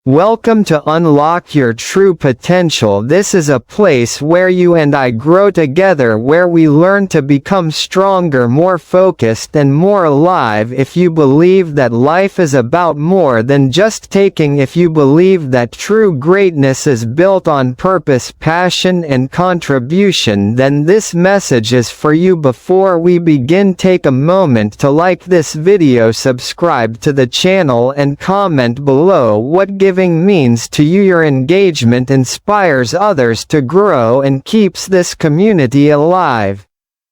Welcome to Unlock Your True Potential. This is a place where you and I grow together, where we learn to become stronger, more focused, and more alive. If you believe that life is about more than just taking, if you believe that true greatness is built on purpose, passion, and contribution, then this message is for you. Before we begin, take a moment to like this video, subscribe to the channel, and comment below what giving means to you. Your engagement inspires others to grow and keeps this community alive.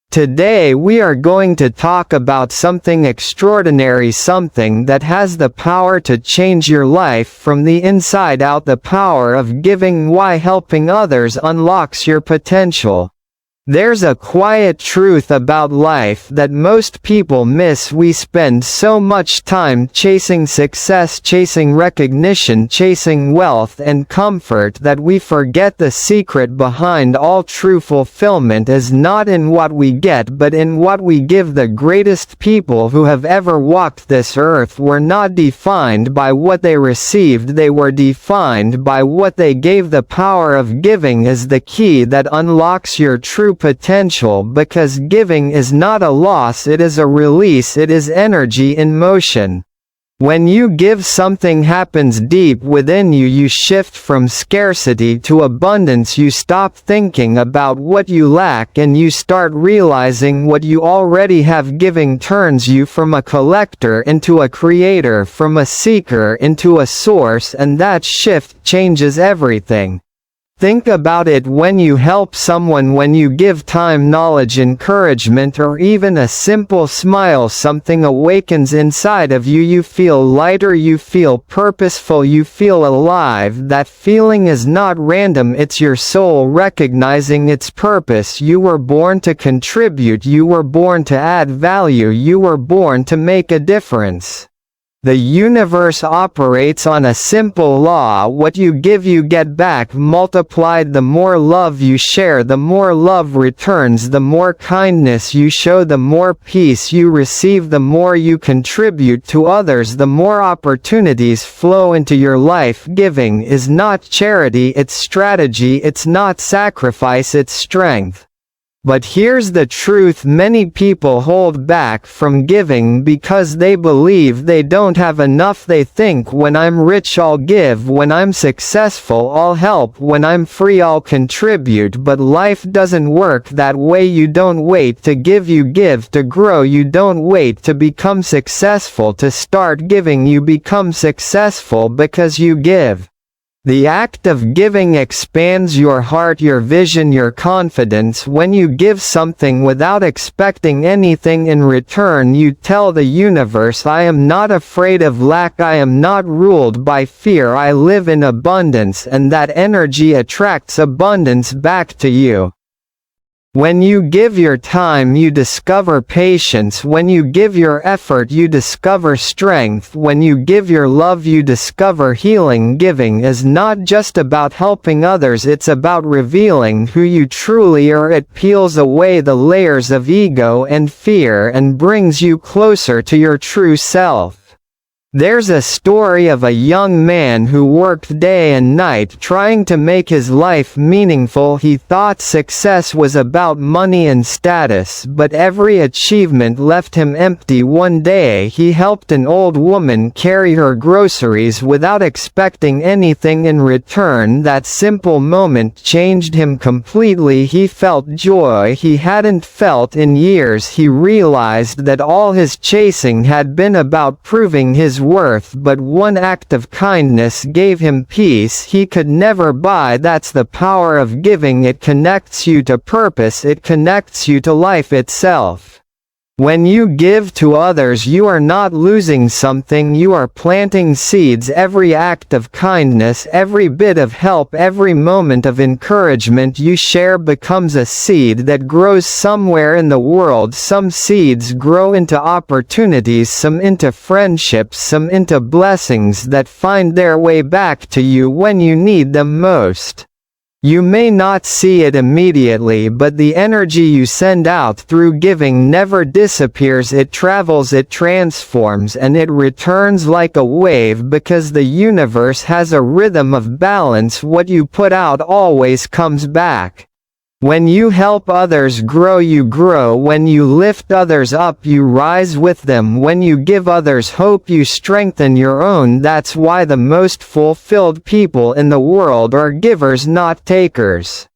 Today we are going to talk about something extraordinary, something that has the power to change your life from the inside out, the power of giving. Why helping others unlocks your potential. There's a quiet truth about life that most people miss. We spend so much time chasing success, chasing recognition, chasing wealth and comfort that we forget the secret behind all true fulfillment is not in what we get but in what we give. The greatest people who have ever walked this earth were not defined by what they received, they were defined by what they gave. The power of giving is the key that unlocks your true potential, because giving is not a loss, it is a release, it is energy in motion. When you give, something happens deep within you. You shift from scarcity to abundance. You stop thinking about what you lack and you start realizing what you already have. Giving turns you from a collector into a creator, from a seeker into a source, and that shift changes everything. Think about it. When you help someone, when you give time, knowledge, encouragement, or even a simple smile, something awakens inside of you. You feel lighter, you feel purposeful, you feel alive. That feeling is not random, it's your soul recognizing its purpose. You were born to contribute, you were born to add value, you were born to make a difference. The universe operates on a simple law: what you give you get back multiplied. The more love you share, the more love returns. The more kindness you show, the more peace you receive. The more you contribute to others, the more opportunities flow into your life. Giving is not charity, it's strategy. It's not sacrifice, it's strength. But here's the truth: many people hold back from giving because they believe they don't have enough. They think, when I'm rich I'll give, when I'm successful I'll help, when I'm free I'll contribute. But life doesn't work that way. You don't wait to give, you give to grow. You don't wait to become successful to start giving, you become successful because you give. The act of giving expands your heart, your vision, your confidence. When you give something without expecting anything in return, you tell the universe, I am not afraid of lack, I am not ruled by fear, I live in abundance, and that energy attracts abundance back to you. When you give your time, you discover patience. When you give your effort, you discover strength. When you give your love, you discover healing. Giving is not just about helping others, it's about revealing who you truly are. It peels away the layers of ego and fear and brings you closer to your true self. There's a story of a young man who worked day and night trying to make his life meaningful. He thought success was about money and status, but every achievement left him empty. One day he helped an old woman carry her groceries without expecting anything in return. That simple moment changed him completely. He felt joy he hadn't felt in years. He realized that all his chasing had been about proving his worth, but one act of kindness gave him peace he could never buy. That's the power of giving. It connects you to purpose, it connects you to life itself. When you give to others, you are not losing something, you are planting seeds. Every act of kindness, every bit of help, every moment of encouragement you share becomes a seed that grows somewhere in the world. Some seeds grow into opportunities, some into friendships, some into blessings that find their way back to you when you need them most. You may not see it immediately, but the energy you send out through giving never disappears. It travels, it transforms, and it returns like a wave, because the universe has a rhythm of balance. What you put out always comes back. When you help others grow, you grow. When you lift others up, you rise with them. When you give others hope, you strengthen your own. That's why the most fulfilled people in the world are givers, not takers.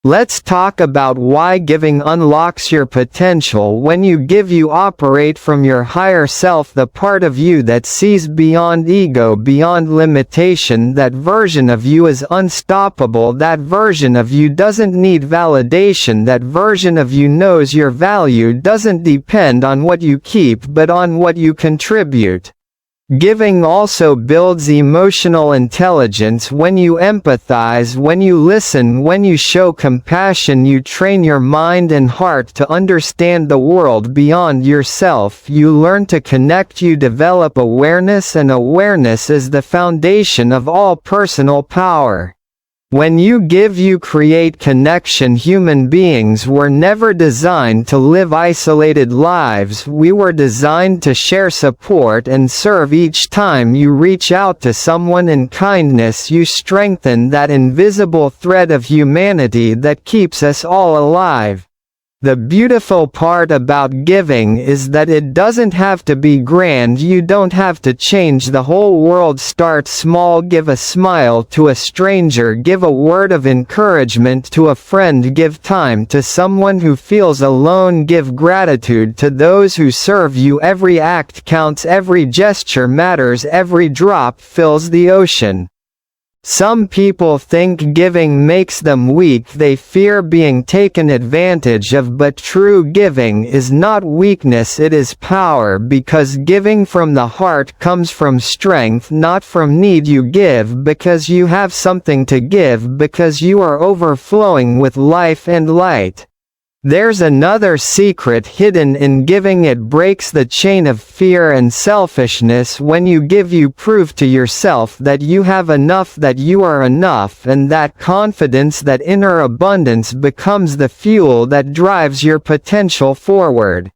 Let's talk about why giving unlocks your potential. When you give, you operate from your higher self, the part of you that sees beyond ego, beyond limitation. That version of you is unstoppable. That version of you doesn't need validation. That version of you knows your value doesn't depend on what you keep, but on what you contribute. Giving also builds emotional intelligence. When you empathize, when you listen, when you show compassion, you train your mind and heart to understand the world beyond yourself. You learn to connect, you develop awareness, and awareness is the foundation of all personal power. When you give, you create connection. Human beings were never designed to live isolated lives. We were designed to share, support, and serve. Each time you reach out to someone in kindness, you strengthen that invisible thread of humanity that keeps us all alive. The beautiful part about giving is that it doesn't have to be grand. You don't have to change the whole world. Start small. Give a smile to a stranger. Give a word of encouragement to a friend. Give time to someone who feels alone. Give gratitude to those who serve you. Every act counts. Every gesture matters. Every drop fills the ocean. Some people think giving makes them weak. They fear being taken advantage of, but true giving is not weakness, it is power, because giving from the heart comes from strength, not from need. You give because you have something to give, because you are overflowing with life and light. There's another secret hidden in giving. It breaks the chain of fear and selfishness. When you give, you prove to yourself that you have enough, that you are enough, and that confidence, that inner abundance, becomes the fuel that drives your potential forward.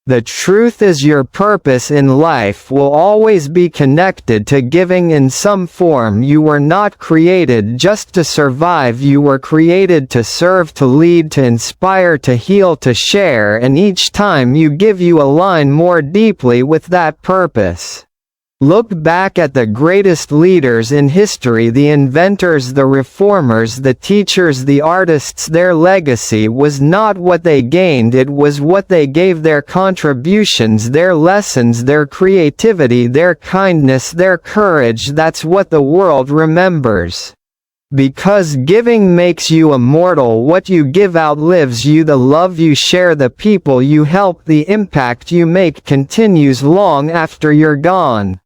The truth is, your purpose in life will always be connected to giving in some form. You were not created just to survive. You were created to serve, to lead, to inspire, to heal, to share, and each time you give, you align more deeply with that purpose. Look back at the greatest leaders in history, the inventors, the reformers, the teachers, the artists. Their legacy was not what they gained, it was what they gave, their contributions, their lessons, their creativity, their kindness, their courage. That's what the world remembers. Because giving makes you immortal. What you give outlives you. The love you share, the people you help, the impact you make continues long after you're gone.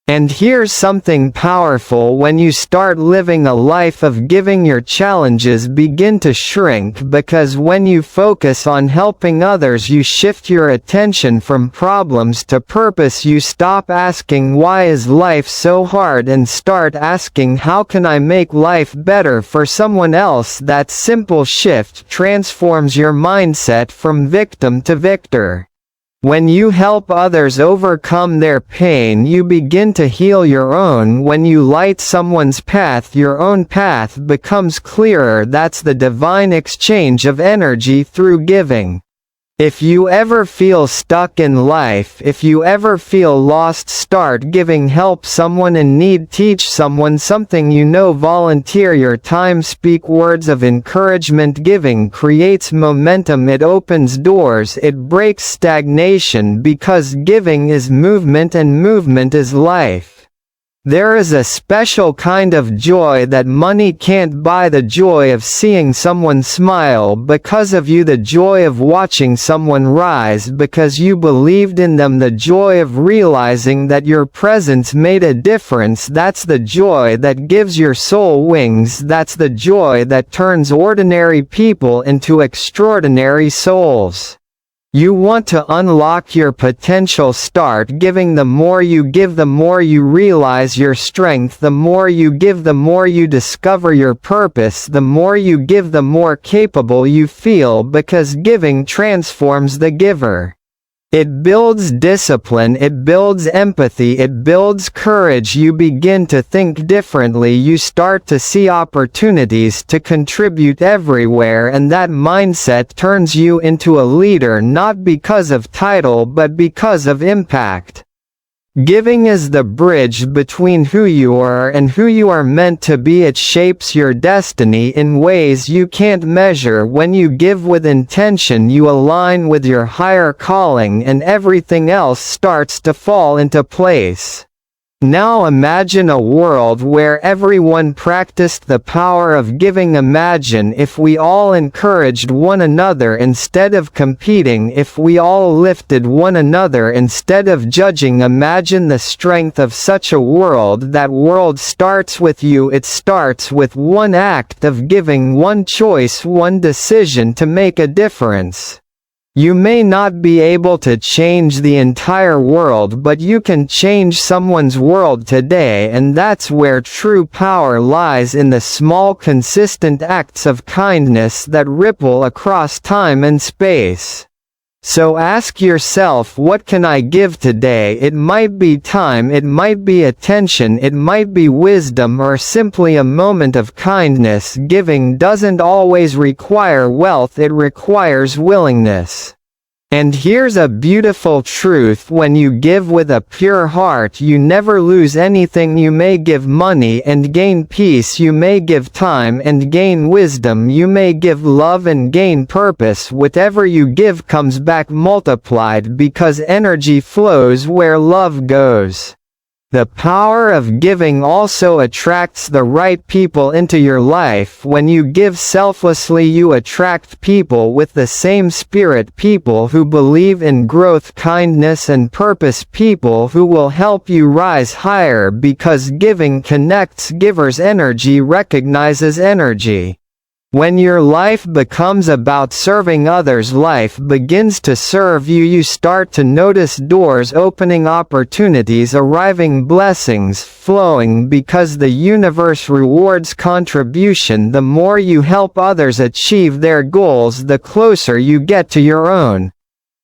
And here's something powerful: when you start living a life of giving, your challenges begin to shrink, because when you focus on helping others, you shift your attention from problems to purpose. You stop asking, why is life so hard, and start asking, how can I make life better for someone else? That simple shift transforms your mindset from victim to victor. When you help others overcome their pain, you begin to heal your own. When you light someone's path, your own path becomes clearer. That's the divine exchange of energy through giving. If you ever feel stuck in life, if you ever feel lost, start giving. Help someone in need, teach someone something you know, volunteer your time, speak words of encouragement. Giving creates momentum, it opens doors, it breaks stagnation, because giving is movement and movement is life. There is a special kind of joy that money can't buy, the joy of seeing someone smile because of you, the joy of watching someone rise because you believed in them, the joy of realizing that your presence made a difference. That's the joy that gives your soul wings. That's the joy that turns ordinary people into extraordinary souls. You want to unlock your potential. Start giving. The more you give, the more you realize your strength. The more you give, the more you discover your purpose. The more you give, the more capable you feel, because giving transforms the giver. It builds discipline, it builds empathy, it builds courage. You begin to think differently, you start to see opportunities to contribute everywhere, and that mindset turns you into a leader, not because of title but because of impact. Giving is the bridge between who you are and who you are meant to be. It shapes your destiny in ways you can't measure. When you give with intention, you align with your higher calling, and everything else starts to fall into place. Now imagine a world where everyone practiced the power of giving. Imagine if we all encouraged one another instead of competing, if we all lifted one another instead of judging. Imagine the strength of such a world. That world starts with you. It starts with one act of giving, one choice, one decision to make a difference. You may not be able to change the entire world, but you can change someone's world today, and that's where true power lies, in the small, consistent acts of kindness that ripple across time and space. So ask yourself, what can I give today? It might be time, it might be attention, it might be wisdom, or simply a moment of kindness. Giving doesn't always require wealth, it requires willingness. And here's a beautiful truth: when you give with a pure heart, you never lose anything. You may give money and gain peace, you may give time and gain wisdom, you may give love and gain purpose. Whatever you give comes back multiplied, because energy flows where love goes. The power of giving also attracts the right people into your life. When you give selflessly, you attract people with the same spirit, people who believe in growth, kindness, and purpose, people who will help you rise higher, because giving connects. Givers' energy recognizes energy. When your life becomes about serving others, life begins to serve you. You start to notice doors opening, opportunities arriving, blessings flowing, because the universe rewards contribution. The more you help others achieve their goals, the closer you get to your own.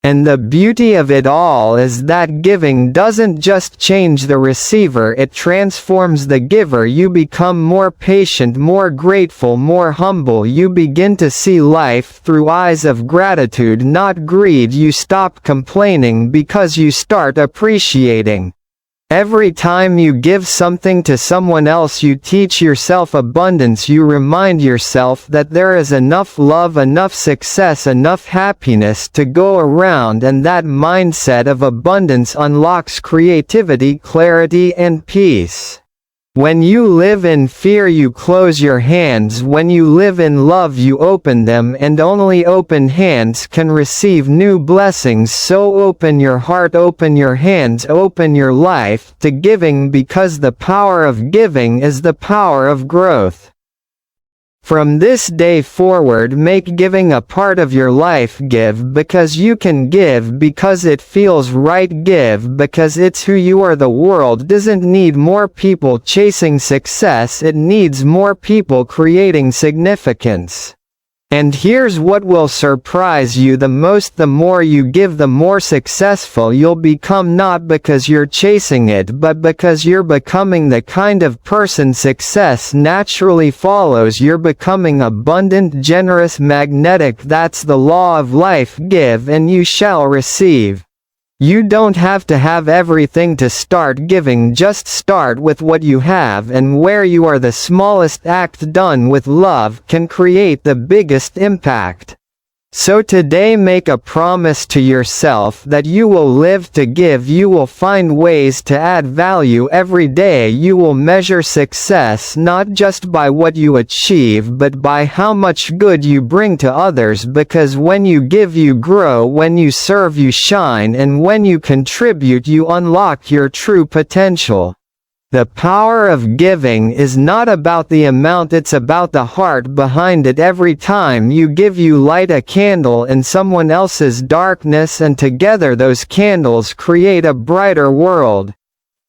And the beauty of it all is that giving doesn't just change the receiver, it transforms the giver. You become more patient, more grateful, more humble. You begin to see life through eyes of gratitude, not greed. You stop complaining because you start appreciating. Every time you give something to someone else, you teach yourself abundance. You remind yourself that there is enough love, enough success, enough happiness to go around, and that mindset of abundance unlocks creativity, clarity, and peace. When you live in fear, you close your hands. When you live in love, you open them, and only open hands can receive new blessings. So open your heart, open your hands, open your life to giving, because the power of giving is the power of growth. From this day forward, make giving a part of your life. Give because you can, give because it feels right, give because it's who you are. The world doesn't need more people chasing success, it needs more people creating significance. And here's what will surprise you the most: the more you give, the more successful you'll become, not because you're chasing it, but because you're becoming the kind of person success naturally follows. You're becoming abundant, generous, magnetic. That's the law of life. Give and you shall receive. You don't have to have everything to start giving, just start with what you have, and where you are. The smallest act done with love can create the biggest impact. So today, make a promise to yourself that you will live to give. You will find ways to add value every day. You will measure success not just by what you achieve, but by how much good you bring to others, because when you give, you grow, when you serve, you shine, and when you contribute, you unlock your true potential. The power of giving is not about the amount, it's about the heart behind it. Every time you give, you light a candle in someone else's darkness, and together those candles create a brighter world.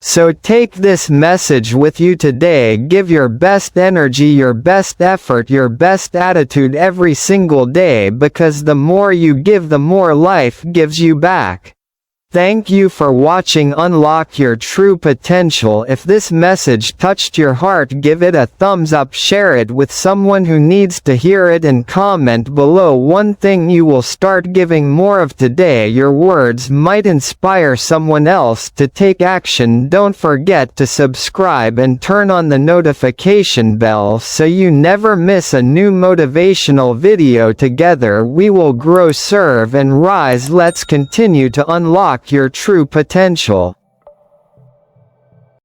So take this message with you today. Give your best energy, your best effort, your best attitude every single day, because the more you give, the more life gives you back. Thank you for watching Unlock Your True Potential. If this message touched your heart, give it a thumbs up, share it with someone who needs to hear it, and comment below one thing you will start giving more of today. Your words might inspire someone else to take action. Don't forget to subscribe and turn on the notification bell so you never miss a new motivational video. Together we will grow, serve, and rise. Let's continue to unlock your true potential.